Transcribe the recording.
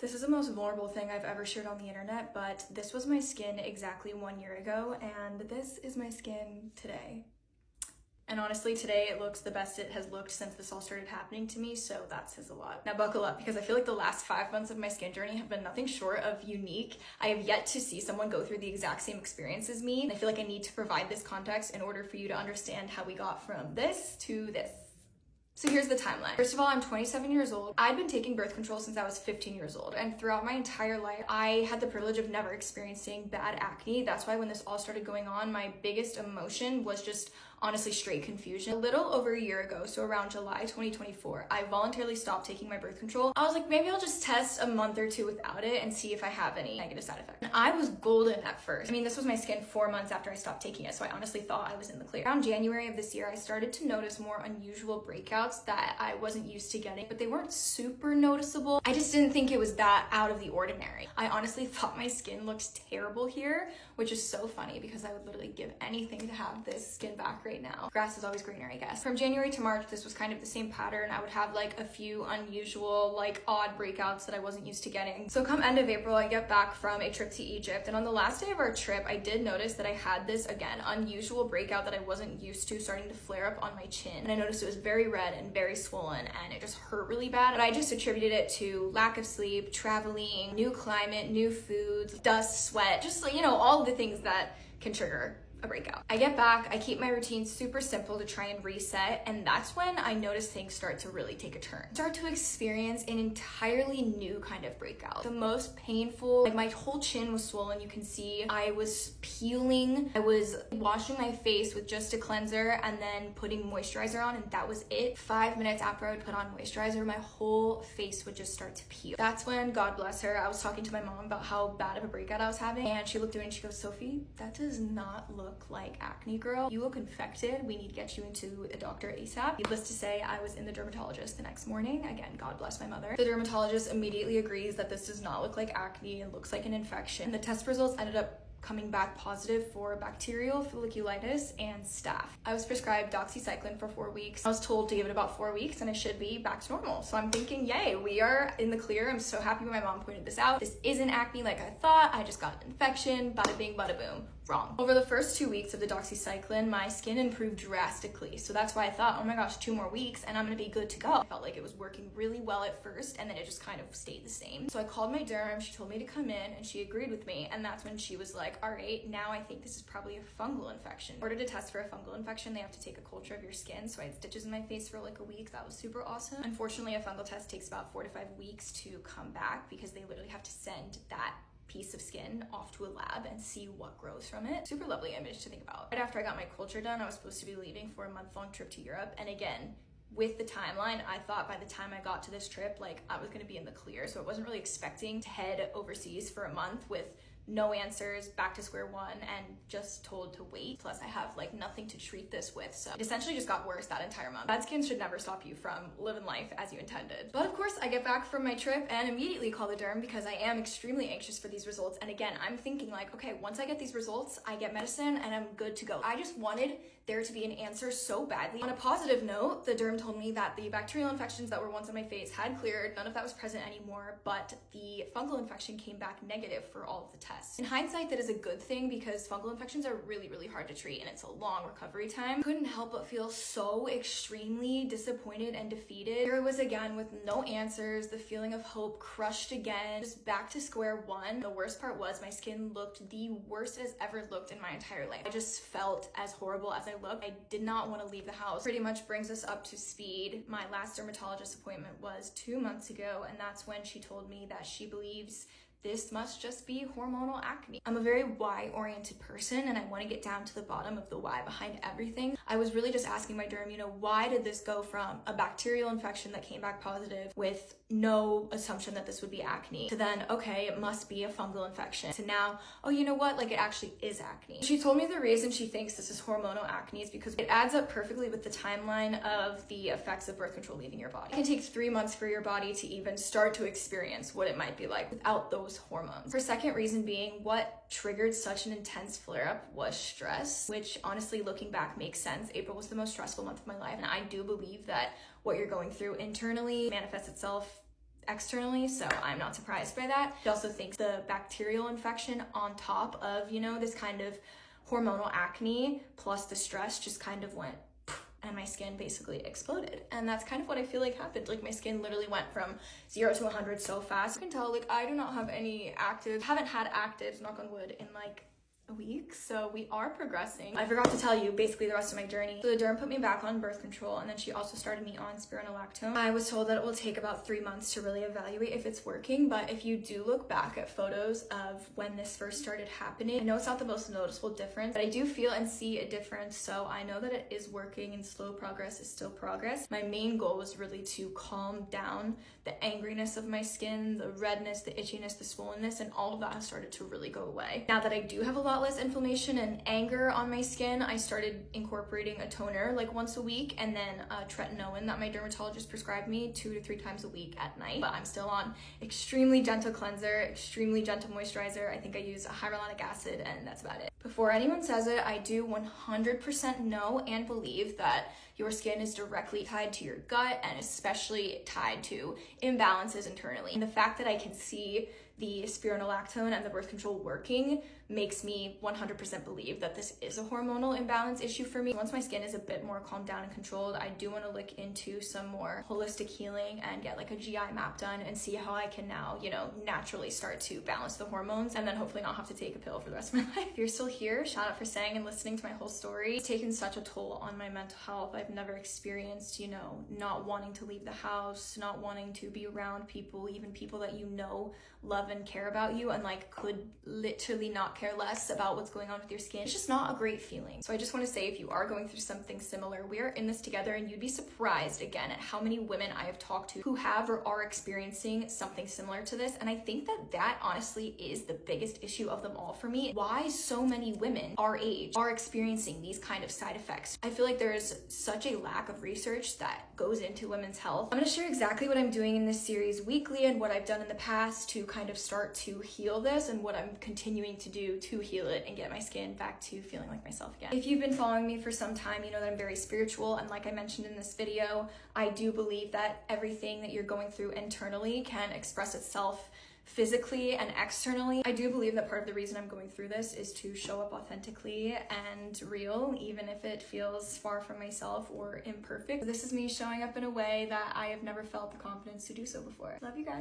This is the most vulnerable thing I've ever shared on the internet, but this was my skin exactly 1 year ago, and this is my skin today. And honestly, today it looks the best it has looked since this all started happening to me, so that says a lot. Now buckle up, because I feel like the last 5 months of my skin journey have been nothing short of unique. I have yet to see someone go through the exact same experience as me, and I feel like I need to provide this context in order for you to understand how we got from this to this. So here's the timeline. First of all, I'm 27 years old. I'd been taking birth control since I was 15 years old. And throughout my entire life, I had the privilege of never experiencing bad acne. That's why when this all started going on, my biggest emotion was just honestly straight confusion. A little over a year ago, so around July 2024, I voluntarily stopped taking my birth control. I was like, maybe I'll just test a month or two without it and see if I have any negative side effects. And I was golden at first. I mean, this was my skin 4 months after I stopped taking it, so I honestly thought I was in the clear. Around January of this year, I started to notice more unusual breakouts that I wasn't used to getting, but they weren't super noticeable. I just didn't think it was that out of the ordinary. I honestly thought my skin looked terrible here, which is so funny because I would literally give anything to have this skin back right now. Grass is always greener, I guess. From January to March, this was kind of the same pattern. I would have like a few unusual, like odd breakouts that I wasn't used to getting. So come end of April, I get back from a trip to Egypt, and on the last day of our trip, I did notice that I had this, again, unusual breakout that I wasn't used to starting to flare up on my chin. And I noticed it was very red and very swollen, and it just hurt really bad. And I just attributed it to lack of sleep, traveling, new climate, new foods, dust, sweat, just like, you know, all of the things that can trigger a breakout. I get back, I keep my routine super simple to try and reset, and that's when I notice things start to really take a turn. Start to experience an entirely new kind of breakout. The most painful, like my whole chin was swollen, you can see. I was peeling, I was washing my face with just a cleanser and then putting moisturizer on, and that was it. 5 minutes after I would put on moisturizer, my whole face would just start to peel. That's when, God bless her, I was talking to my mom about how bad of a breakout I was having, and she looked at me and she goes, Sophie, that does not look like acne, girl. You look infected. We need to get you into a doctor ASAP. Needless to say, I was in the dermatologist the next morning. Again, God bless my mother. The dermatologist immediately agrees that this does not look like acne and looks like an infection. The test results ended up coming back positive for bacterial folliculitis and staph. I was prescribed doxycycline for 4 weeks. I was told to give it about 4 weeks and I should be back to normal. So I'm thinking, yay, we are in the clear. I'm so happy when my mom pointed this out. This isn't acne like I thought. I just got an infection. Bada bing, bada boom. Wrong. Over the first 2 weeks of the doxycycline, my skin improved drastically. So that's why I thought, oh my gosh, 2 more weeks and I'm gonna be good to go. I felt like it was working really well at first and then it just kind of stayed the same. So I called my derm, she told me to come in and she agreed with me. And that's when she was like, all right, now I think this is probably a fungal infection. In order to test for a fungal infection, they have to take a culture of your skin. So I had stitches in my face for like a week. That was super awesome. Unfortunately, a fungal test takes about 4 to 5 weeks to come back because they literally have to send that piece of skin off to a lab and see what grows from it. Super lovely image to think about. Right after I got my culture done, I was supposed to be leaving for a month-long trip to Europe. And again, with the timeline, I thought by the time I got to this trip, like I was gonna be in the clear. So I wasn't really expecting to head overseas for a month with no answers, back to square one, and just told to wait. Plus I have like nothing to treat this with, so it essentially just got worse that entire month. Bad skin should never stop you from living life as you intended. But of course, I get back from my trip and immediately call the derm because I am extremely anxious for these results. And again, I'm thinking like, okay, once I get these results, I get medicine and I'm good to go. I just wanted there to be an answer so badly. On a positive note, the derm told me that the bacterial infections that were once on my face had cleared. None of that was present anymore, but the fungal infection came back negative for all of the tests. In hindsight, that is a good thing because fungal infections are really, really hard to treat and it's a long recovery time. Couldn't help but feel so extremely disappointed and defeated. Here it was again with no answers, the feeling of hope crushed again, just back to square one. The worst part was my skin looked the worst it has ever looked in my entire life. I just felt as horrible as I looked. I did not want to leave the house. Pretty much brings us up to speed. My last dermatologist appointment was 2 months ago, and that's when she told me that she believes this must just be hormonal acne. I'm a very why-oriented person and I want to get down to the bottom of the why behind everything. I was really just asking my derm, you know, why did this go from a bacterial infection that came back positive with no assumption that this would be acne to then, okay, it must be a fungal infection, to now, oh, you know what, like it actually is acne. She told me the reason she thinks this is hormonal acne is because it adds up perfectly with the timeline of the effects of birth control leaving your body. It can take 3 months for your body to even start to experience what it might be like without those hormones. For second reason being, what triggered such an intense flare-up was stress, which honestly looking back makes sense. April was the most stressful month of my life, and I do believe that what you're going through internally manifests itself externally, so I'm not surprised by that. She also thinks the bacterial infection on top of, you know, this kind of hormonal acne plus the stress just kind of went and my skin basically exploded. And that's kind of what I feel like happened. Like my skin literally went from 0 to 100 so fast. You can tell, like, I do not have any haven't had actives, knock on wood, in like a week, so we are progressing. I forgot to tell you basically the rest of my journey. So the derm put me back on birth control, and then she also started me on spironolactone. I was told that it will take about 3 months to really evaluate if it's working, but if you do look back at photos of when this first started happening, I know it's not the most noticeable difference, but I do feel and see a difference, so I know that it is working, and slow progress is still progress. My main goal was really to calm down the angriness of my skin, the redness, the itchiness, the swollenness, and all of that has started to really go away. Now that I do have a lot less inflammation and anger on my skin, I started incorporating a toner like once a week, and then tretinoin that my dermatologist prescribed me 2 to 3 times a week at night. But I'm still on extremely gentle cleanser, extremely gentle moisturizer. I think I use a hyaluronic acid, and that's about it. Before anyone says it, I do 100% know and believe that your skin is directly tied to your gut, and especially tied to imbalances internally. And the fact that I can see the spironolactone and the birth control working makes me 100% believe that this is a hormonal imbalance issue for me. Once my skin is a bit more calmed down and controlled, I do want to look into some more holistic healing and get like a GI map done and see how I can now, you know, naturally start to balance the hormones, and then hopefully not have to take a pill for the rest of my life. If you're still here, shout out for staying and listening to my whole story. It's taken such a toll on my mental health. I've never experienced, you know, not wanting to leave the house, not wanting to be around people, even people that you know love and care about you, and like could literally not care less about what's going on with your skin. It's just not a great feeling. So I just want to say, if you are going through something similar, we are in this together, and you'd be surprised again at how many women I have talked to who have or are experiencing something similar to this. And I think that that honestly is the biggest issue of them all for me. Why so many women our age are experiencing these kind of side effects. I feel like there is such a lack of research that goes into women's health. I'm going to share exactly what I'm doing in this series weekly and what I've done in the past to kind of start to heal this, and what I'm continuing to do to heal it and get my skin back to feeling like myself again. If you've been following me for some time, you know that I'm very spiritual, and like I mentioned in this video, I do believe that everything that you're going through internally can express itself physically and externally. I do believe that part of the reason I'm going through this is to show up authentically and real, even if it feels far from myself or imperfect. This is me showing up in a way that I have never felt the confidence to do so before. Love you guys.